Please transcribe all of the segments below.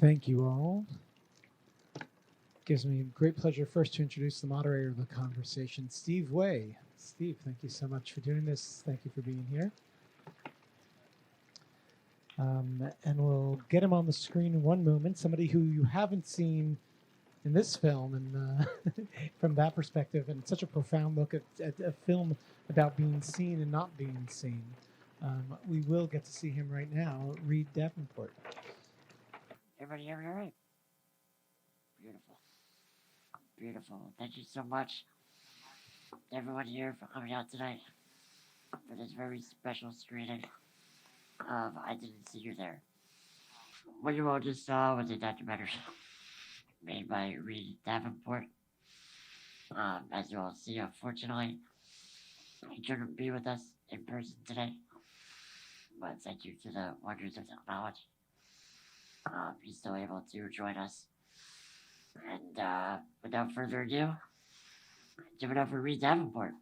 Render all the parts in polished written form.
Thank you all. Gives me great pleasure first to introduce the moderator of the conversation, Steve Way. Steve, thank you so much for doing this. Thank you for being here. And we'll get him on the screen in one moment. Somebody who you haven't seen in this film, and from that perspective, and such a profound look at a film about being seen and not being seen. We will get to see him right now, Reid Davenport. Everybody hear me all right? Beautiful. Beautiful. Thank you so much, everyone here, for coming out tonight for this very special screening of I Didn't See You There. What you all just saw was a documentary made by Reid Davenport. As you all see, unfortunately, he couldn't be with us in person today, but thank you to the wonders of technology. He's still able to join us. And without further ado, give it up for Reid Davenport.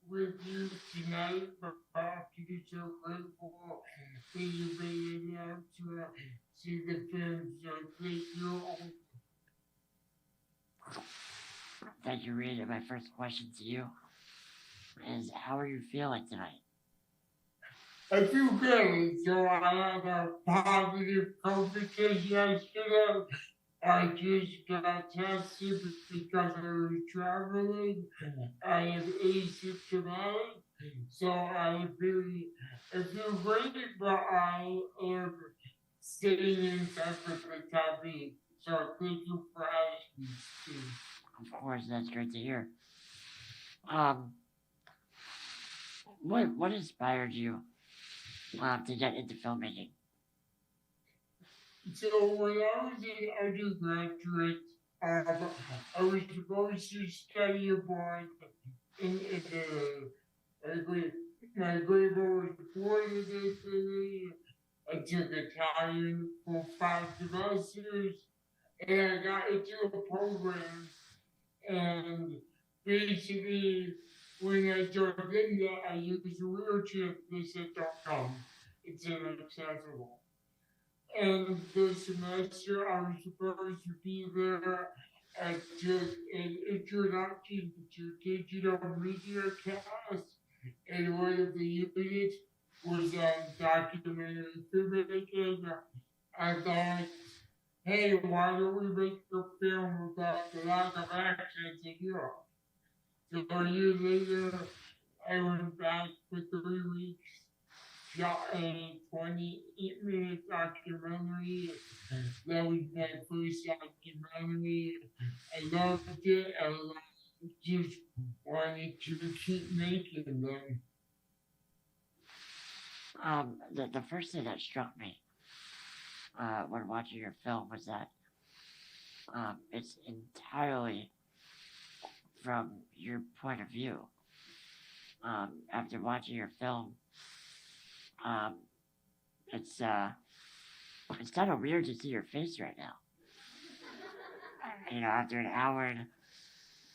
With you tonight, but I'm so grateful that you made it out to see the film. So thank you. Thank you, Reid. And my first question to you is, how are you feeling tonight? I feel good. So I had a positive COVID test yesterday. I just got tested because I was traveling. I am asymptomatic, so I feel great, but I am staying in touch with the time being. So thank you for asking, Steve. Of course, that's great to hear. What inspired you to get into filmmaking? So when I was an undergraduate, I was supposed to study abroad in Italy. My grandma was born in Italy. I took Italian for 5 semesters, and I got into a program. And basically, when I jumped in there, I used a wheelchair. They said, "Don't come. It's inaccessible." And this semester, I was supposed to be there. I took an introduction to digital media class, and one of the units was documentary filmmaking. I thought, hey, why don't we make a film about the lack of access in Europe? So a year later, I went back for 3 weeks. Shot a 28-minute documentary. That was my first documentary. I loved it. I just wanted to keep making them. The first thing that struck me when watching your film was that it's entirely from your point of view. After watching your film, it's kind of weird to see your face right now. You know, after an hour and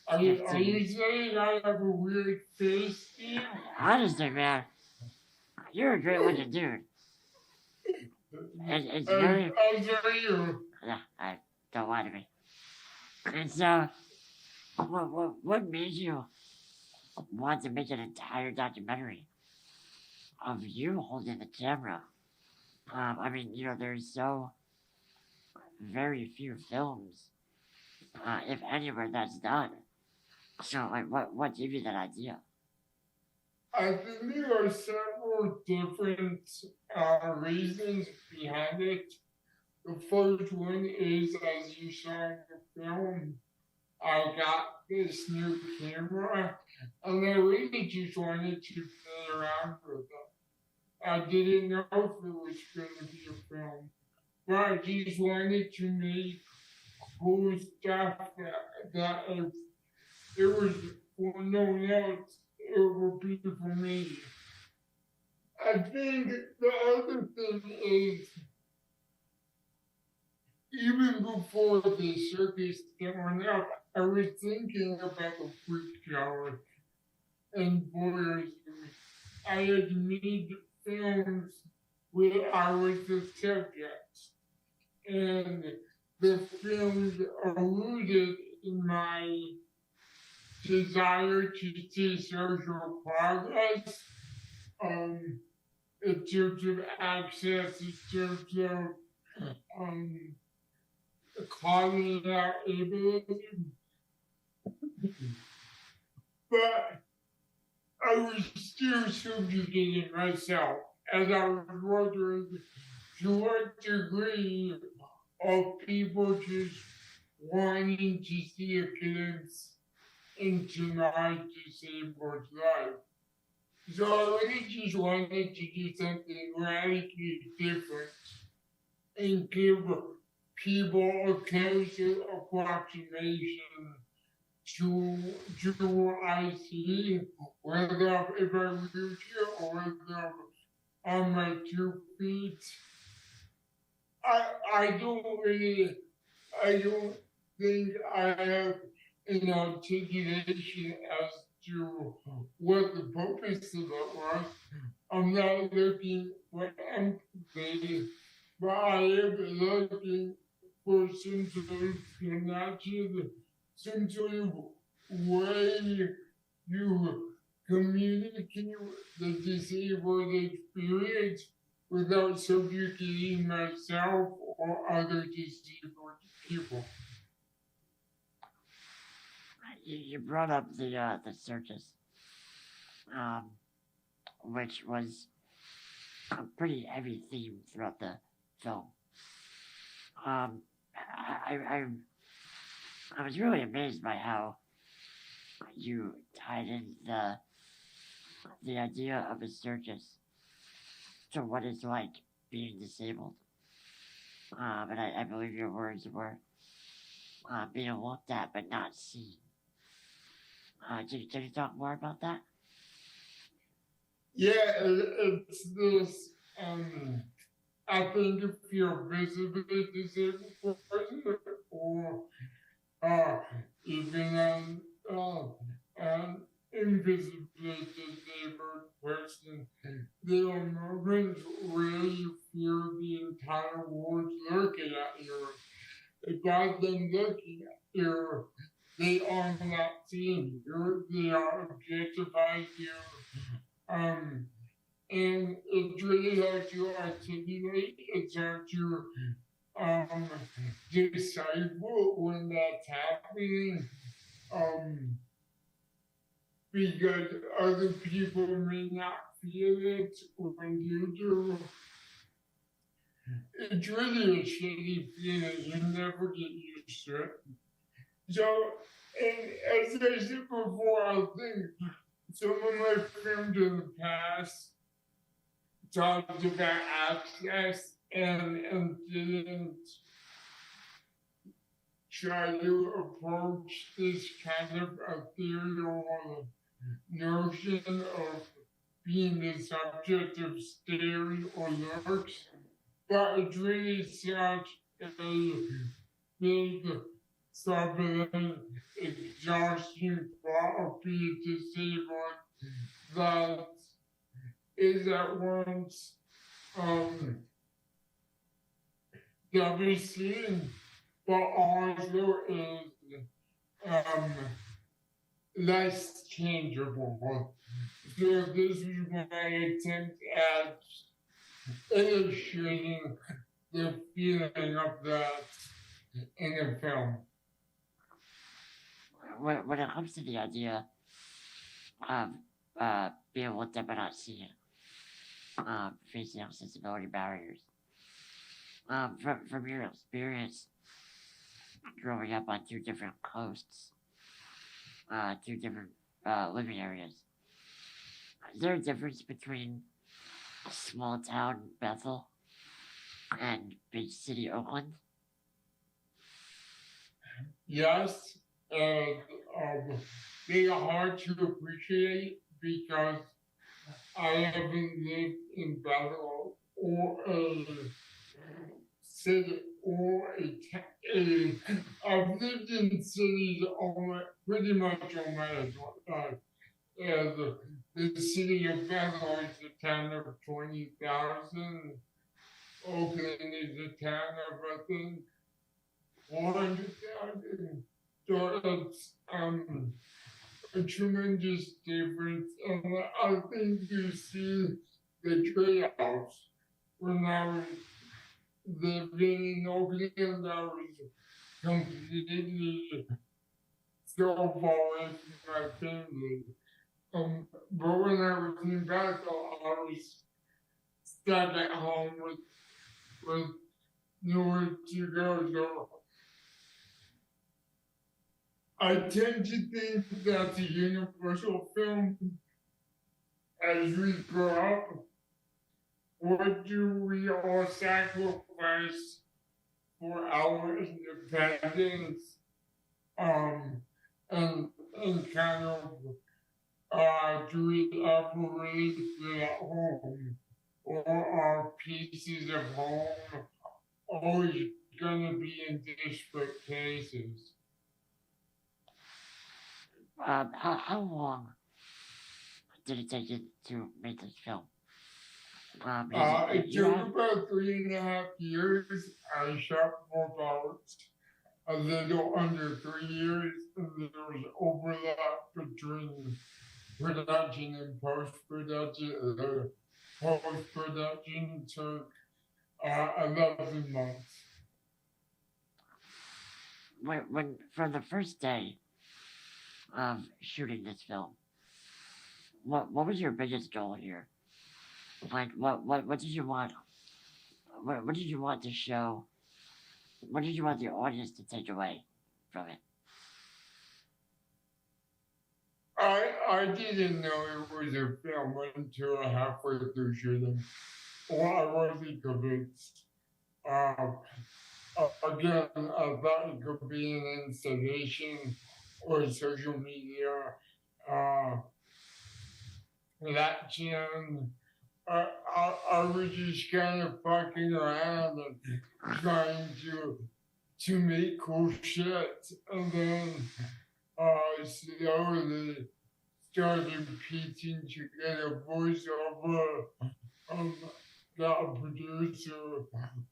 Are you saying I have a weird face, Steve? honestly, man, you're a great looking dude. It's very. As are you. Yeah, I don't lie to me. And so, what made you want to make an entire documentary of you holding the camera? I mean, you know, there's so very few films, if anywhere, that's done. So, like, what gave you that idea? I think there are several different reasons behind it. The first one is, as you saw in the film, I got this new camera, and I really just wanted to play around with it. I didn't know if it was going to be a film, but I just wanted to make cool stuff that if it was for no one else, it would be for me. I think the other thing is even before the circus came out, I was thinking about the freak show and voyeurism. I had made films where I was the subject, and the films alluded in my desire to see social progress, in terms of access, in terms of calling out ableism. But I was still subjugating myself as I was wondering to what degree of people just wanting to see a glimpse into non-disabled life. So I really just wanted to do something radically different and give people a closer approximation to what I see, whether if I'm wheelchair or whether on my 2 feet. I don't think I have an articulation as to what the purpose of it was. I'm not looking for empathy, but I am looking for some sort of connection, some sort of way you communicate the disabled experience without subjugating myself or other disabled people. You brought up the circus, which was a pretty heavy theme throughout the film. I was really amazed by how you tied in the idea of a circus to what it's like being disabled. And I believe your words were being looked at but not seen. Can you talk more about that? Yeah, it's this. I think if you're visibly disabled person or even an invisibly disabled person, there are moments where you feel the entire world looking at you. Without them looking at you, they are not seeing you, they are objectifying you. And it's really hard to articulate, it's hard to decipher when that's happening, because other people may not feel it when you do. It's really a shitty feeling, you never get used to it. So, and as I said before, I think some of my films in the past talked about access and didn't try to approach this kind of ethereal notion of being the subject of staring or looks, but it's really such a big, stubborn, exhausting thought of being disabled that is at once devastating, but also is less changeable. So this is my attempt at illustrating the feeling of that in a film. When it comes to the idea of being looked at but not seen, facing accessibility barriers, from your experience growing up on 2 different coasts, 2 different living areas, is there a difference between small town Bethel and big city Oakland? Yes, and they are hard to appreciate because I haven't lived in Bethel or a city or I've lived in cities pretty much all my life. Yeah, the city of Bethel is a town of 20,000. Oakland is a town of, I think, 400,000. So it's a tremendous difference. And I think you see the trade-offs. When I was living in Oakland, I was completely self-aware from my family. But when I was in Bethel, I was stuck at home with nowhere to go. So I tend to think that's a universal film. As we grow up, what do we all sacrifice for our independence? And kind of do we ever really feel at home? Or are pieces of home always gonna be in disparate cases? How long did it take you to make this film? It took about 3.5 years. I shot 4 parts. A little under 3 years, and there was overlap between production and post-production. Post-production took 11 months. When from the first day of shooting this film, what was your biggest goal here? Like what did you want? What did you want to show? What did you want the audience to take away from it? I didn't know it was a film until halfway through shooting. Well, I wasn't convinced. Again, I thought it could be an installation or social media election. I was just kind of fucking around and trying to make cool shit, and then slowly started piecing together voiceover, got a producer.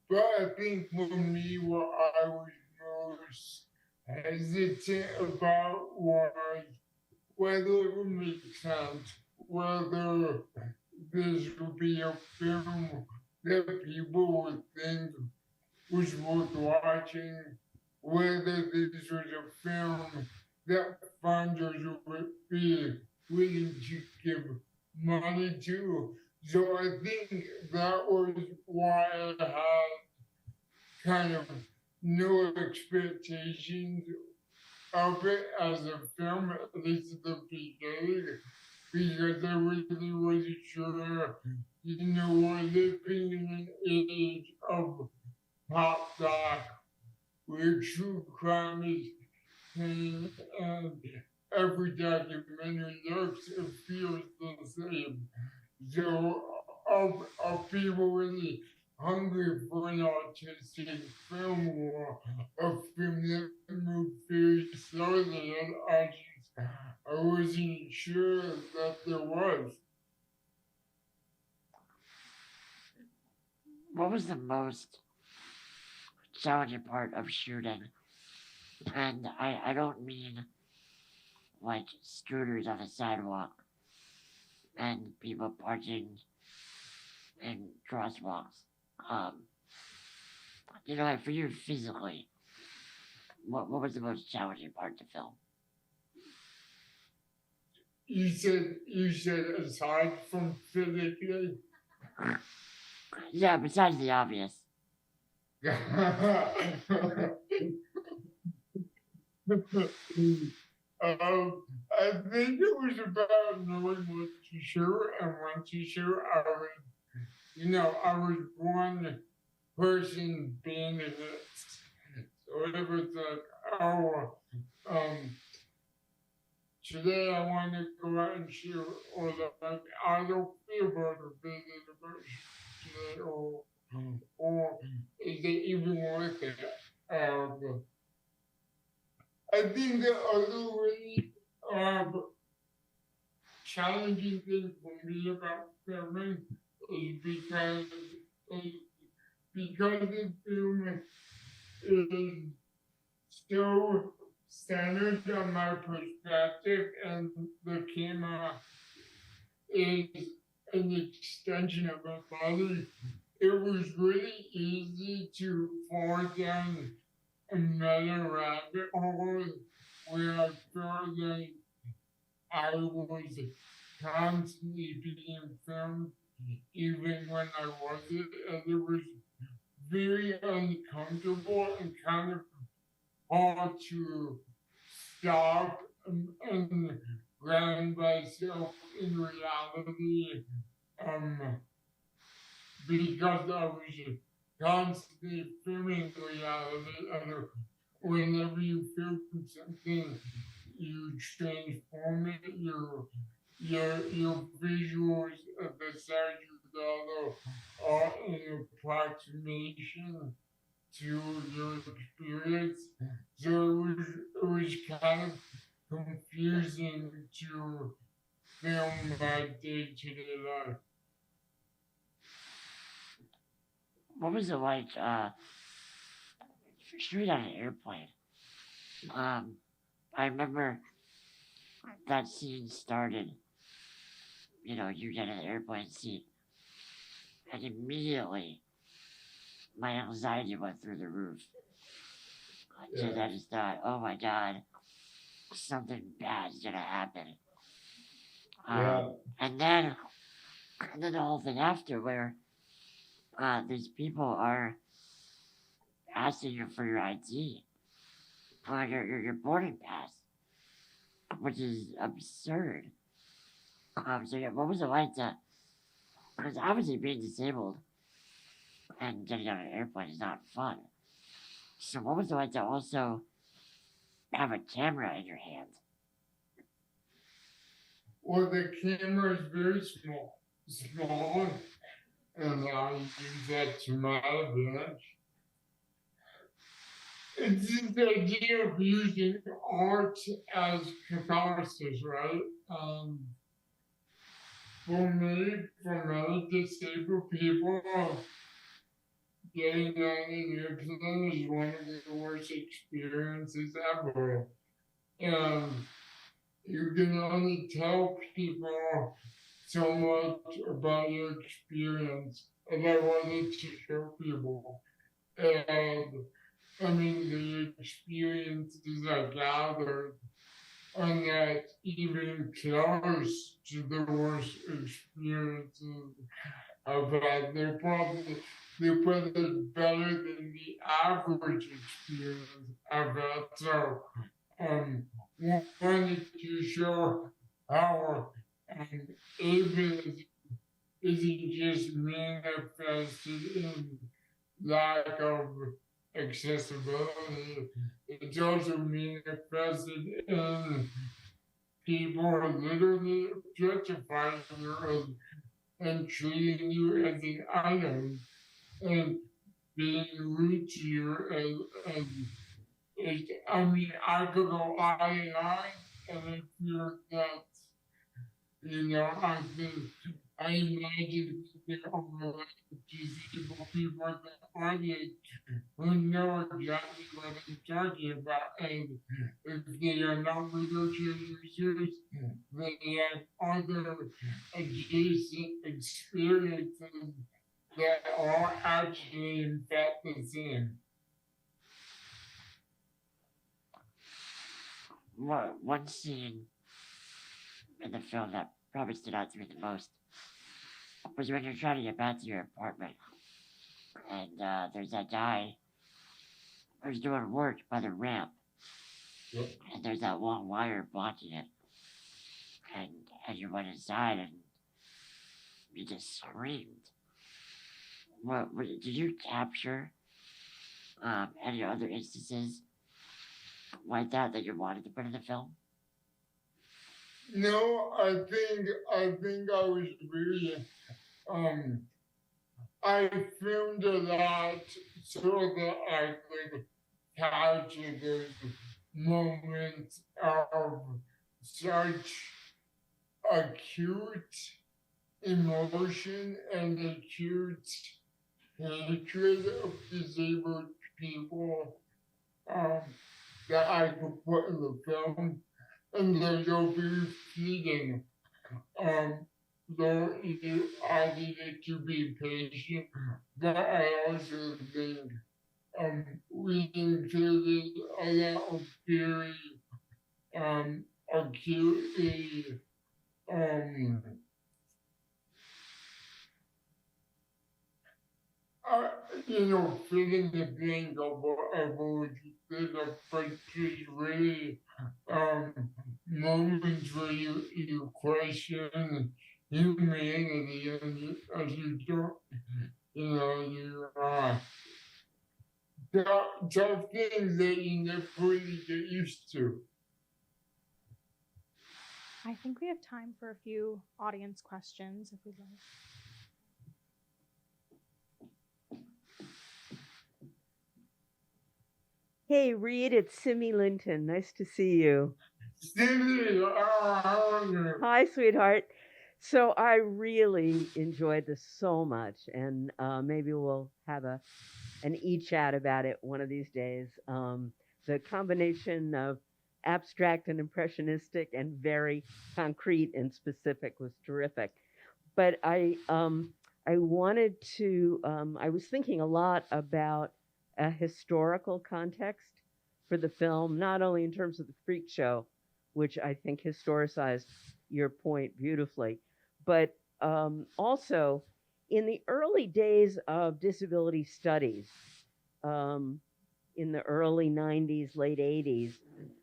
But I think for me, what I was most hesitant about was whether it would make sense, whether this would be a film that people would think was worth watching, whether this was a film that funders would be willing to give money to. So I think that was why I had kind of no expectations of it as a film, at least at the beginning, because I really wasn't sure, we're living in an age of pop doc, where true crime is king, and every documentary looks and feels the same. So are people really hungry for an artistic film or a film that moves very slowly? And I wasn't sure that there was. What was the most challenging part of shooting? And I don't mean like scooters on the sidewalk and people parking in crosswalks. Like for you physically, what was the most challenging part to film? You said aside from physically? Yeah, besides the obvious. I think it was about knowing what to shoot and when to shoot. I was one person being in it. So it was like, today I want to go out and shoot, or like, I don't feel motivated about today, or or is it even worth it? I think the other really challenging thing for me about filming is because the film is so centered on my perspective and the camera is an extension of my body. It was really easy to fall down another rabbit hole where I felt like I was constantly being filmed, even when I wasn't, and it was very uncomfortable and kind of hard to stop and ground myself in reality, because I was constantly filming reality, and whenever you film something, you transform it, your visuals of the subject are an approximation to your experience. So it was kind of confusing to film my day-to-day life. What was it like straight on an airplane? I remember that scene started, you know, you get in the airplane seat, and immediately my anxiety went through the roof. Because I just thought, oh my God, something bad's gonna happen. And then the whole thing after, where these people are asking you for your ID, or your boarding pass, which is absurd. So yeah, what was it like to? Because obviously being disabled and getting on an airplane is not fun. So what was it like to also have a camera in your hand? Well, the camera is very small, and I use that to my advantage. It's this idea of using art as catharsis, right? For many disabled people, getting on an airplane is one of the worst experiences ever. And you can only tell people so much about your experience, and I wanted to show people. And I mean, the experiences I gathered are not even close to the worst experiences I've had. They're probably better than the average experience I've had. So, wanted to show how ableism isn't just manifested in lack of accessibility. It's also manifested in people literally objectifying you and treating you as an item and being rude to you I mean, I could go eye and eye, and I feel that, you know, I imagine there are disabled people in the audience who know exactly what I'm talking about, and if they are not wheelchair users, they have other adjacent experiences that are actually in fact the same. One scene in the film that probably stood out to me the most was when you're trying to get back to your apartment, and there's that guy who's doing work by the ramp, and there's that long wire blocking it, and you went inside and you just screamed. Did you capture any other instances like that you wanted to put in the film? No, I think I was really I filmed a lot so that I could capture those moments of such acute emotion and acute hatred of disabled people um, that I could put in the film, and then you'll be feeding. Though I needed to be patient, but I also think we included a lot of very acutely uh, filling the blank of what you did, but just really moments where you question humanity and as you don't, you tough things that you never really get used to. I think we have time for a few audience questions if we'd like. Hey, Reid, it's Simi Linton. Nice to see you. Cindy, how are you? Hi, sweetheart. So I really enjoyed this so much, and maybe we'll have an e-chat about it one of these days. The combination of abstract and impressionistic and very concrete and specific was terrific. But I wanted to, I was thinking a lot about a historical context for the film, not only in terms of the freak show, which I think historicized your point beautifully, but also in the early days of disability studies, in the early 90s, late 80s,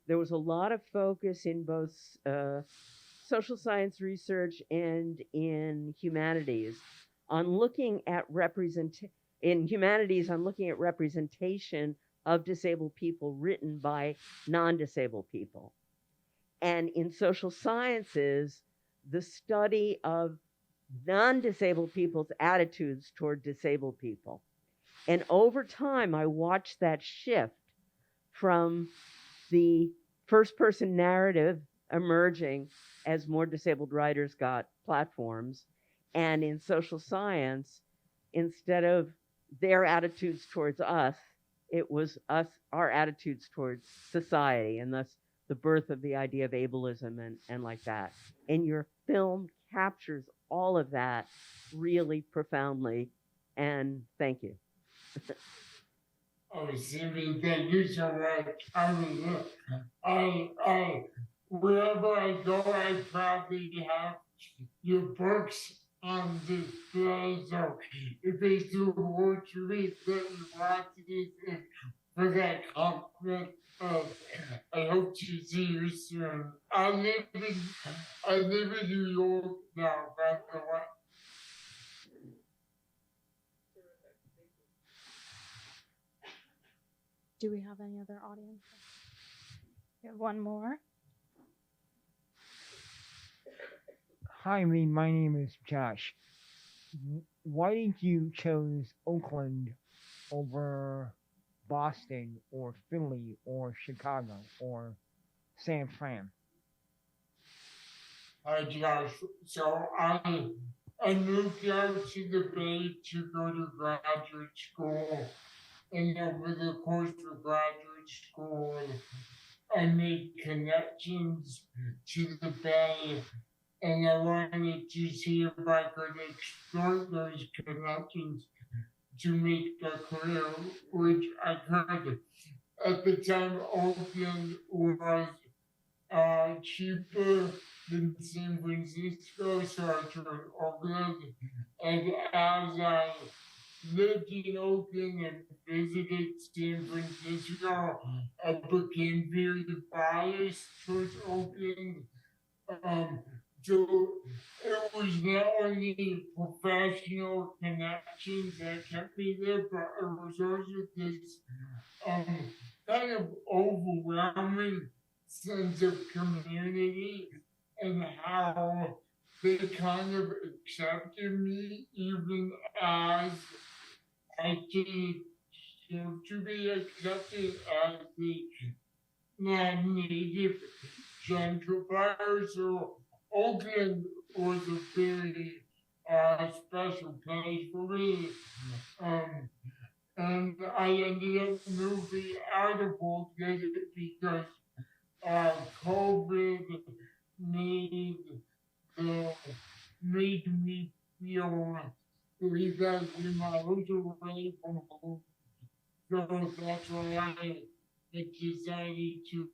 there was a lot of focus in both social science research and in humanities on looking at representation of disabled people written by non-disabled people. And in social sciences, the study of non-disabled people's attitudes toward disabled people. And over time, I watched that shift from the first-person narrative emerging as more disabled writers got platforms. And in social science, instead of their attitudes towards us, it was our attitudes towards society, and thus the birth of the idea of ableism and like that. And your film captures all of that really profoundly, and thank you. Oh, Cindy, thank you so much. Wherever I go, I probably have your books on display. So if it's too hard to read that you want to for that compliment, I hope to see you soon. I live in New York now, by the way. Do we have any other audience? We have one more. Hi, my name is Josh. Why did you choose Oakland over Boston or Philly or Chicago or San Fran? Hi, Josh. So I moved out to the Bay to go to graduate school. And over the course of graduate school, I made connections to the Bay, and I wanted to see if I could exploit those connections to make a career, which I could. At the time, Oakland was cheaper than San Francisco, so I chose Oakland. And as I lived in Oakland and visited San Francisco, I became very biased towards Oakland. So it was not only professional connections that kept me there, but it was also this kind of overwhelming sense of community and how they kind of accepted me even as I did to be accepted as the non-native gentrifier. So Oakland was a very special place for me. Um, and I ended up moving out of Oakland because COVID made made me feel 3,000 miles away from home. So that's why I decided to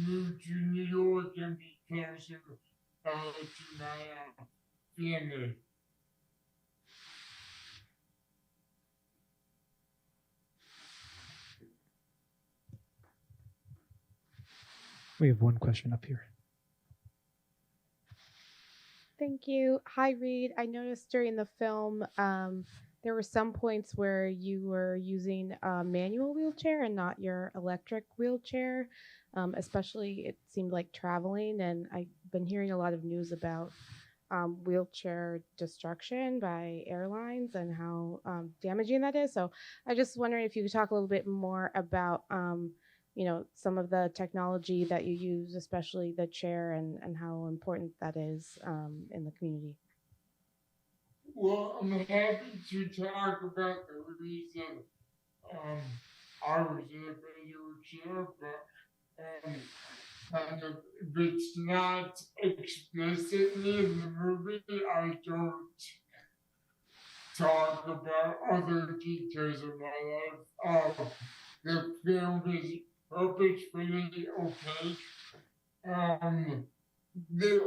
move to New York and be closer to my family. We have one question up here. Thank you. Hi, Reid. I noticed during the film there were some points where you were using a manual wheelchair and not your electric wheelchair. Especially, it seemed like traveling, and I've been hearing a lot of news about wheelchair destruction by airlines and how damaging that is. So I just wondering if you could talk a little bit more about some of the technology that you use, especially the chair, and how important that is in the community. Well, I'm happy to talk about the reason I was in a wheelchair, but kind of if it's not explicitly in the movie, I don't talk about other details of my life. The film is purposefully opaque. There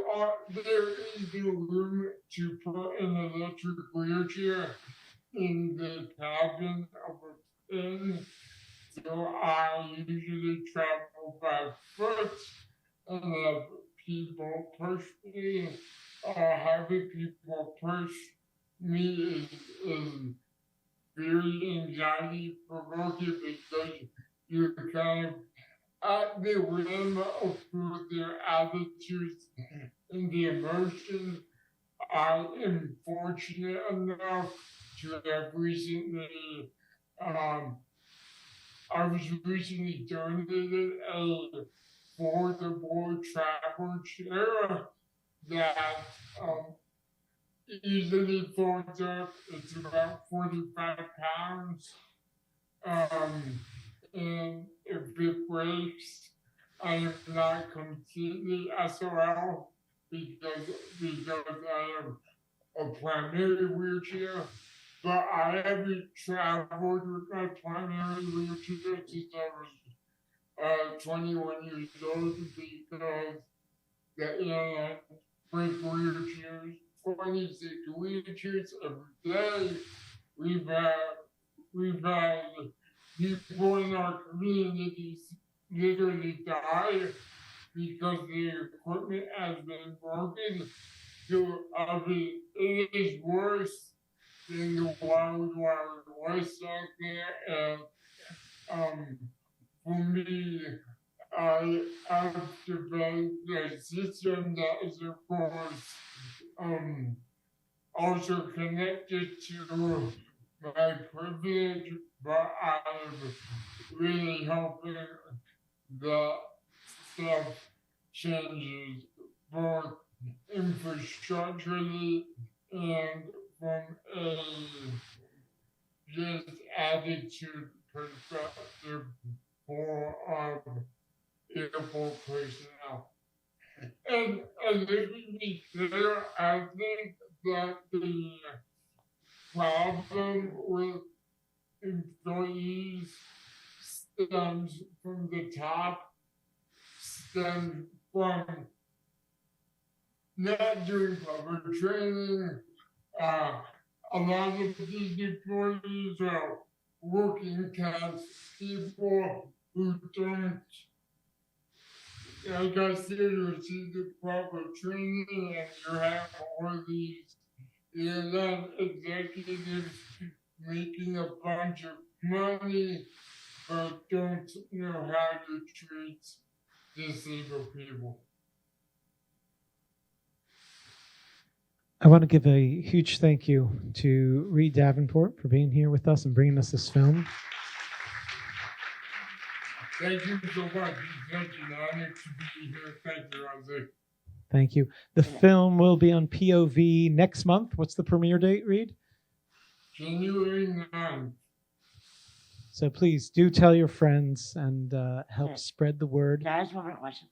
is no room to put an electric wheelchair in the cabin of a plane, so I usually travel by foot and have people push me. Having people push me is very anxiety provoking because you're kind of at the whim of their attitudes and the emotions. I am fortunate enough to have recently, I was recently donated a foldable travel chair that easily folds up. It's about 45 pounds. And if it breaks, I am not completely SOL because I am a primary wheelchair. But I haven't traveled with my primary wheelchair since I was 21 years old because the airline break wheelchairs, 26 wheelchairs every day. We've had people in our communities literally die because the equipment has been broken. So it is worse than the Wild Wild West out there. And for me, I've developed a system that is, of course, also connected to my privilege, but I'm really hoping that stuff changes both infrastructurally and from a just attitude perspective for airport personnel. And let me be clear, I think that the problem with employees stems from the top, stems from not doing proper training. A lot of these employees are working class people who don't, like I said, receive the proper training, and you have all these airline executives making a bunch of money but don't know how to treat disabled people. I want to give a huge thank you to Reid Davenport for being here with us and bringing us this film. Thank you so much. It's such an honor to be here. Thank you, Jose. Thank you. The film will be on POV next month. What's the premiere date, Reid? January 9th. So please do tell your friends and help Yeah. spread the word. Can I ask one more question?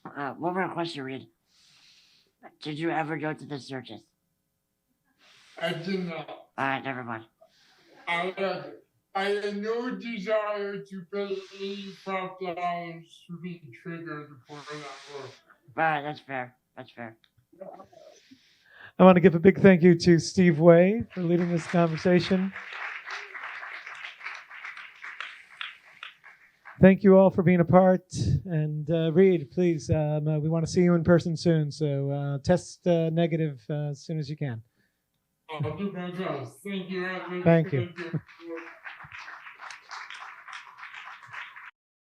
One more question, Reid. Did you ever go to the circus? I did not. Alright, never mind. I had no desire to pay $85 to be triggered for that work. Alright, that's fair. That's fair. I want to give a big thank you to Steve Way for leading this conversation. Thank you all for being a part. And Reid, please, we want to see you in person soon. So test negative as soon as you can. I'll do my best. Thank you. Thank you. you.